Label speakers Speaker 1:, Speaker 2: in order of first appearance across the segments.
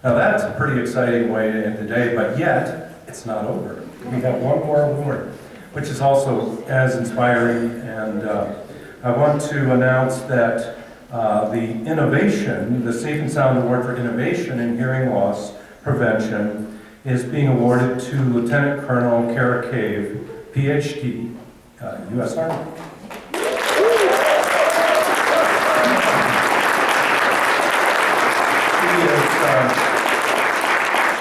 Speaker 1: Now that's a pretty exciting way to end the day, but yet it's not over. We have one more award, which is also as inspiring, and I want to announce that the Safe and Sound Award for Innovation in Hearing Loss Prevention is being awarded to Lieutenant Colonel Kara Cave, PhD, U.S. Army.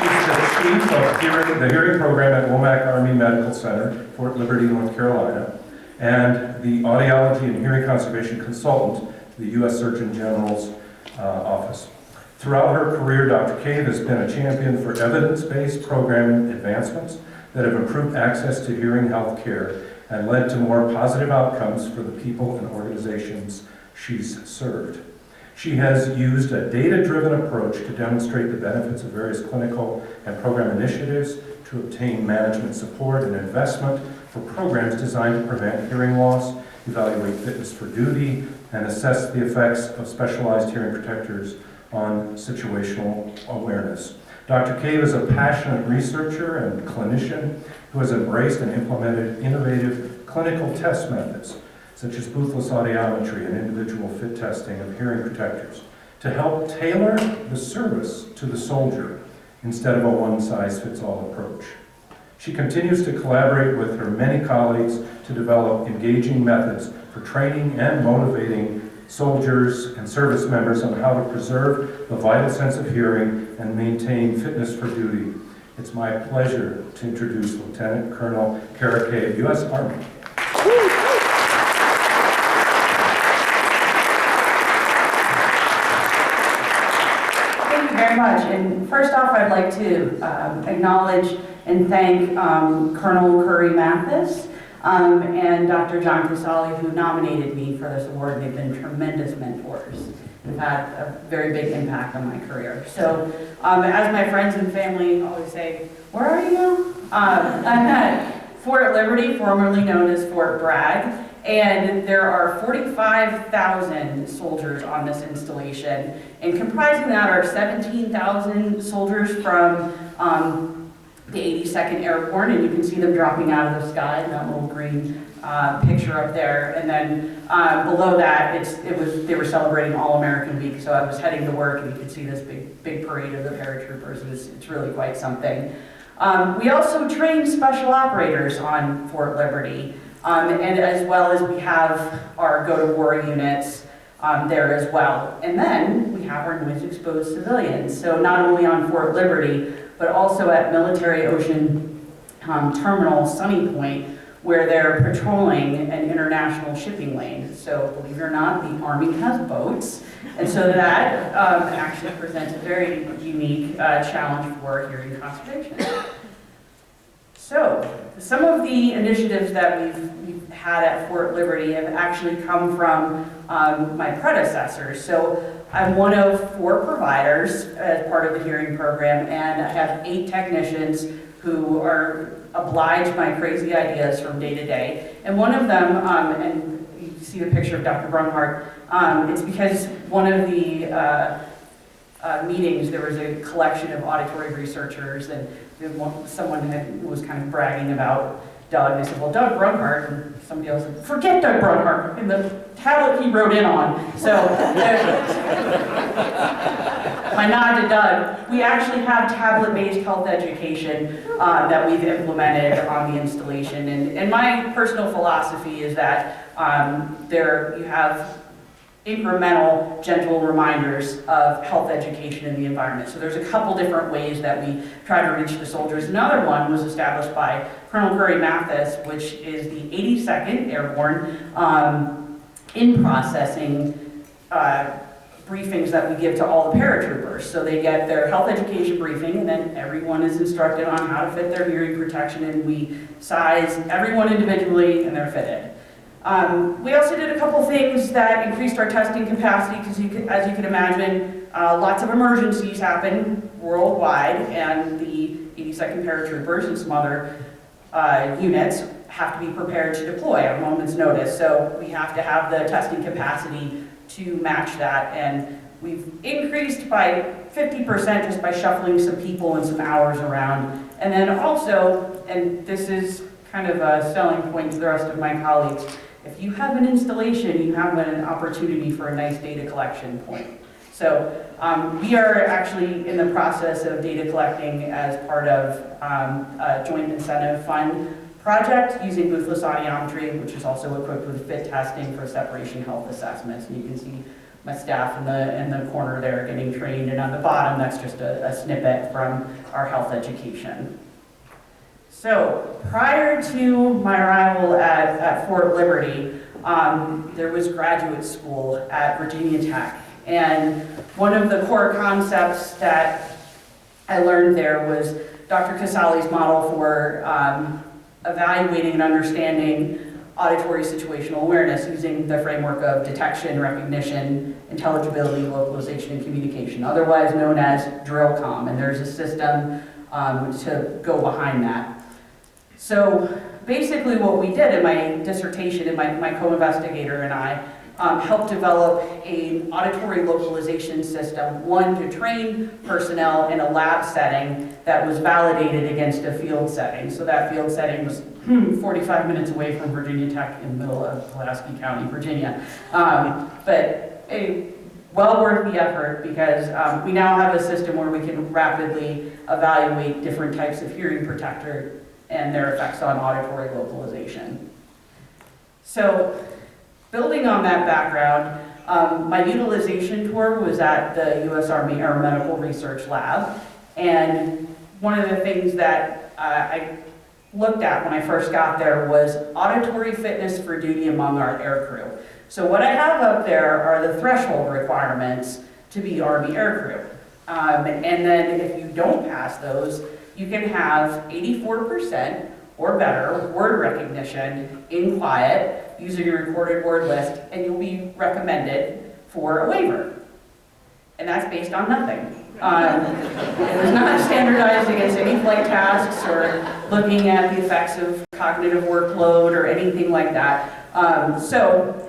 Speaker 1: She's the chief of the hearing program at Womack Army Medical Center, Fort Liberty, North Carolina, and the audiology and hearing conservation consultant to the U.S. Surgeon General's office. Throughout her career, Dr. Cave has been a champion for evidence-based program advancements that have improved access to hearing health care and led to more positive outcomes for the people and organizations she's served. She has used a data-driven approach to demonstrate the benefits of various clinical and program initiatives to obtain management support and investment for programs designed to prevent hearing loss, evaluate fitness for duty, and assess the effects of specialized hearing protectors on situational awareness. Dr. Cave is a passionate researcher and clinician who has embraced and implemented innovative clinical test methods, such as boothless audiometry and individual fit testing of hearing protectors, to help tailor the service to the soldier instead of a one-size-fits-all approach. She continues to collaborate with her many colleagues to develop engaging methods for training and motivating soldiers and service members on how to preserve the vital sense of hearing and maintain fitness for duty. It's my pleasure to introduce Lieutenant Colonel Kara Cave, U.S. Army.
Speaker 2: Very much. And first off, I'd like to acknowledge and thank Colonel Curry Mathis and Dr. John Casali, who nominated me for this award. They've been tremendous mentors. They've had a very big impact on my career. So as my friends and family always say, where are you now? I'm at Fort Liberty, formerly known as Fort Bragg. And there are 45,000 soldiers on this installation, and comprising that are 17,000 soldiers from the 82nd Airborne, and you can see them dropping out of the sky in that little green picture up there. And then below that, they were celebrating All-American Week, so I was heading to work, and you can see this big parade of the paratroopers. It's really quite something. We also train special operators on Fort Liberty. And as well as we have our go-to-war units there as well. And then we have our noise-exposed civilians. So not only on Fort Liberty, but also at Military Ocean Terminal Sunny Point, where they're patrolling an international shipping lane. So believe it or not, the Army has boats. And so that actually presents a very unique challenge for hearing conservation. So, some of the initiatives that we've had at Fort Liberty have actually come from my predecessors. So, I'm one of 4 providers as part of the hearing program, and I have 8 technicians who are obliged by crazy ideas from day to day. And one of them, and you see the picture of Dr. Brunhart, it's because one of the meetings, there was a collection of auditory researchers, and someone was kind of bragging about Doug. They said, well, Doug Brunhart, and somebody else said, forget Doug Brunhart, and the tablet he wrote in on. So, my nod to Doug, we actually have tablet-based health education that we've implemented on the installation. And my personal philosophy is that you have incremental, gentle reminders of health education in the environment. So there's a couple different ways that we try to reach the soldiers. Another one was established by Colonel Curry Mathis, which is the 82nd Airborne, in processing briefings that we give to all the paratroopers. So they get their health education briefing, and then everyone is instructed on how to fit their hearing protection, and we size everyone individually, and they're fitted. We also did a couple things that increased our testing capacity, because as you can imagine, lots of emergencies happen worldwide, and the 82nd paratroopers and some other units have to be prepared to deploy at a moment's notice. So we have to have the testing capacity to match that, and We've increased by 50% just by shuffling some people and some hours around. And then also, and this is kind of a selling point to the rest of my colleagues, if you have an installation, you have an opportunity for a nice data collection point. So we are actually in the process of data collecting as part of a joint incentive fund project using boothless audiometry, which is also equipped with fit testing for separation health assessments. And you can see my staff in the corner there getting trained, and on the bottom, that's just a snippet from our health education. So prior to my arrival at Fort Liberty, there was graduate school at Virginia Tech. And one of the core concepts that I learned there was Dr. Casale's model for evaluating and understanding auditory situational awareness using the framework of detection, recognition, intelligibility, localization, and communication, otherwise known as LtCol. And there's a system to go behind that. So basically what we did in my dissertation, and my co-investigator and I, helped develop an auditory localization system, one to train personnel in a lab setting that was validated against a field setting. So that field setting was 45 minutes away from Virginia Tech in the middle of Pulaski County, Virginia. But well worth the effort, because we now have a system where we can rapidly evaluate different types of hearing protector and their effects on auditory localization. So, building on that background, my utilization tour was at the U.S. Army Aeromedical Research Lab, and one of the things that I looked at when I first got there was auditory fitness for duty among our aircrew. So what I have up there are the threshold requirements to be Army aircrew. And then if you don't pass those, you can have 84% or better word recognition in quiet using a recorded word list, and you'll be recommended for a waiver. And that's based on nothing. It was not standardized against any flight tasks or looking at the effects of cognitive workload or anything like that. So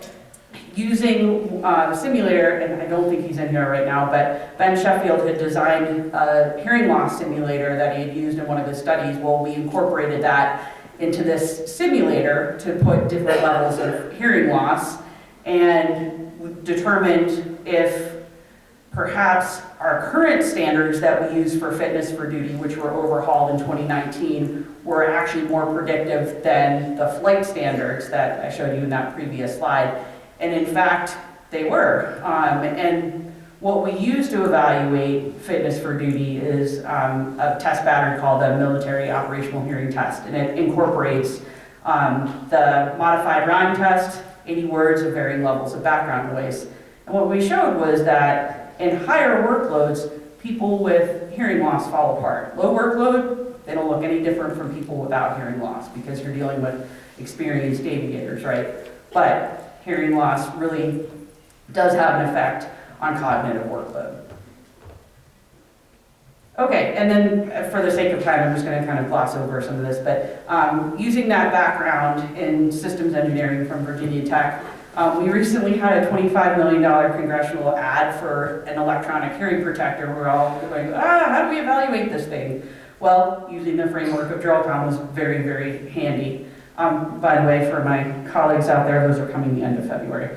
Speaker 2: using the simulator, and I don't think he's in here right now, but Ben Sheffield had designed a hearing loss simulator that he had used in one of his studies. Well, we incorporated that into this simulator to put different levels of hearing loss, and determined if perhaps our current standards that we use for fitness for duty, which were overhauled in 2019, were actually more predictive than the flight standards that I showed you in that previous slide. And in fact, they were. And what we use to evaluate fitness for duty is a test pattern called the Military Operational Hearing Test. And it incorporates the modified rhyme test, 80 words of varying levels of background noise. And what we showed was that in higher workloads, people with hearing loss fall apart. Low workload, they don't look any different from people without hearing loss, because you're dealing with experienced aviators, right? But hearing loss really does have an effect on cognitive workload. Okay, and then for the sake of time, I'm just going to kind of gloss over some of this, but using that background in systems engineering from Virginia Tech, we recently had a $25 million congressional ad for an electronic hearing protector. We're all going, how do we evaluate this thing? Well, using the framework of LtCol was very, very handy. By the way, for my colleagues out there, those are coming the end of February.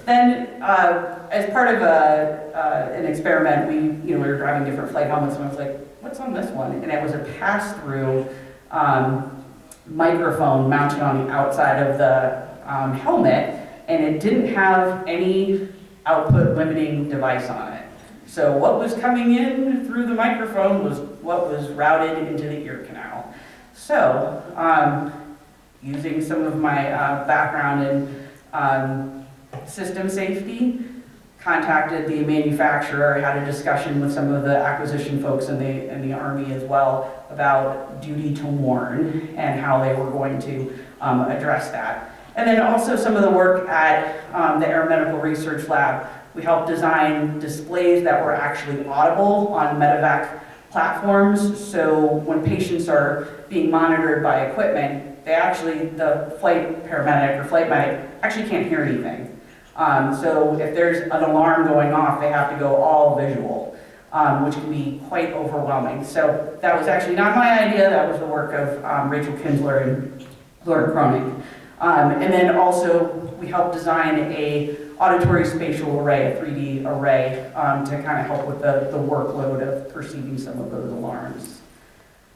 Speaker 2: Then, as part of an experiment, we were driving different flight helmets, and I was like, what's on this one? And it was a pass-through microphone mounted on the outside of the helmet, and it didn't have any output limiting device on it. So what was coming in through the microphone was what was routed into the ear canal. So, using some of my background in system safety, contacted the manufacturer, had a discussion with some of the acquisition folks in the Army as well about duty to warn and how they were going to address that. And then also some of the work at the Aeromedical Research Lab. We helped design displays that were actually audible on medevac platforms, so when patients are being monitored by equipment, the flight paramedic or flight medic actually can't hear anything. So if there's an alarm going off, they have to go all visual, which can be quite overwhelming. So that was actually not my idea, that was the work of Rachel Kinsler and Laura Cronin. And then also we helped design a auditory spatial array, a 3D array, to kind of help with the workload of perceiving some of those alarms.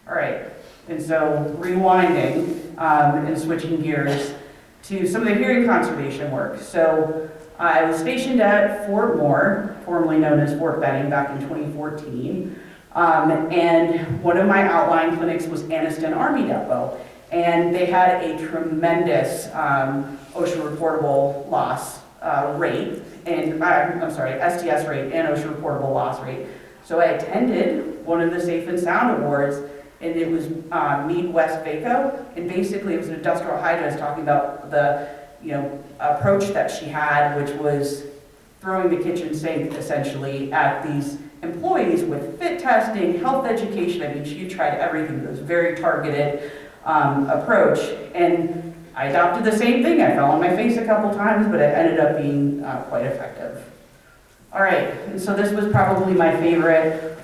Speaker 2: All right, and so rewinding and switching gears to some of the hearing conservation work. So I was stationed at Fort Moore, formerly known as Fort Benning, back in 2014. And one of my outlying clinics was Anniston Army Depot. And they had a tremendous OSHA reportable loss rate, and STS rate and OSHA reportable loss rate. So I attended one of the Safe and Sound Awards, and it was Mead West Vaco, and basically it was an industrial hygienist talking about the approach that she had, which was throwing the kitchen sink essentially at these employees with fit testing, health education. I mean, she tried everything. It was a very targeted approach, and I adopted the same thing. I fell on my face a couple times, but it ended up being quite effective. All right, and so this was probably my favorite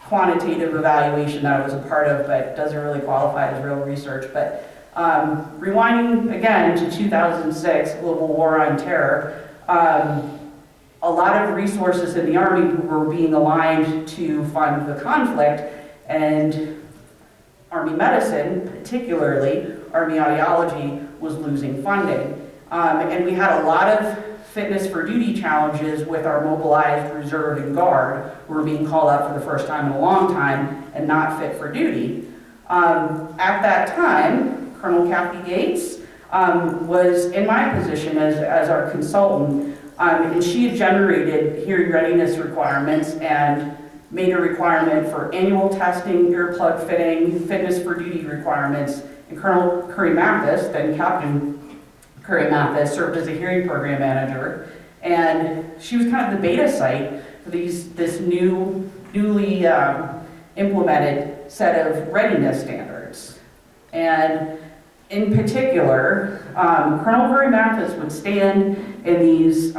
Speaker 2: quantitative evaluation that I was a part of, but doesn't really qualify as real research. But rewinding again to 2006, Global War on Terror, a lot of resources in the Army were being aligned to fund the conflict, and Army medicine, particularly Army audiology, was losing funding. And we had a lot of fitness for duty challenges with our mobilized reserve and guard who were being called out for the first time in a long time and not fit for duty. At that time, Colonel Kathy Gates was in my position as our consultant, and she had generated hearing readiness requirements and made a requirement for annual testing, earplug fitting, fitness for duty requirements. And Colonel Curry Mathis, then Captain Curry Mathis, served as a hearing program manager. And she was kind of the beta site for this newly implemented set of readiness standards. And in particular, Colonel Curry Mathis would stand in these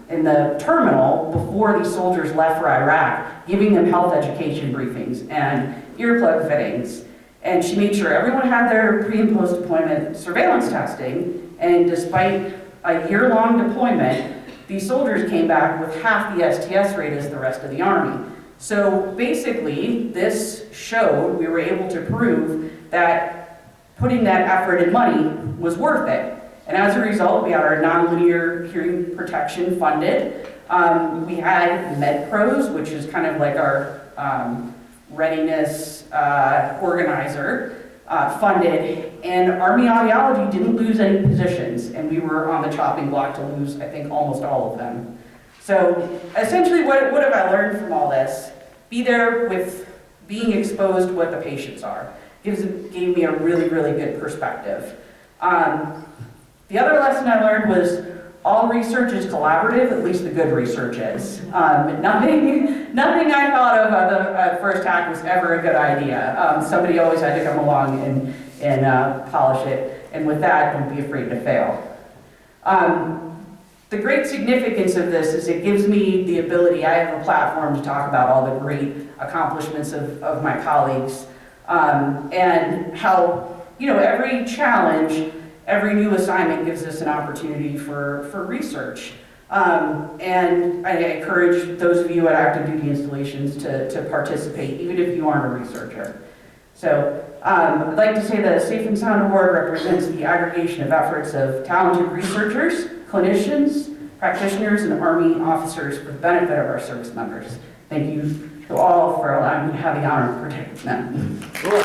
Speaker 2: in the terminal before these soldiers left for Iraq, giving them health education briefings and earplug fittings. And she made sure everyone had their pre- and post-deployment surveillance testing, and despite a year-long deployment, these soldiers came back with half the STS rate as the rest of the Army. So basically, this showed, we were able to prove that putting that effort and money was worth it. And as a result, we had our nonlinear hearing protection funded. We had MedPros, which is kind of like our readiness organizer, funded. And Army audiology didn't lose any positions, and we were on the chopping block to lose, I think, almost all of them. So essentially, what have I learned from all this? Be there with being exposed to what the patients are. Gave me a really, really good perspective. The other lesson I learned was all research is collaborative, at least the good research is. Nothing I thought of at first hack was ever a good idea. Somebody always had to come along and polish it. And with that, don't be afraid to fail. The great significance of this is it gives me the ability, I have a platform to talk about all the great accomplishments of my colleagues, and how, every challenge, every new assignment gives us an opportunity for research. And I encourage those of you at active duty installations to participate, even if you aren't a researcher. So I'd like to say the Safe and Sound Award represents the aggregation of efforts of talented researchers, clinicians, practitioners, and Army officers for the benefit of our service members. Thank you to all for allowing me to have the honor of protecting them. Cool.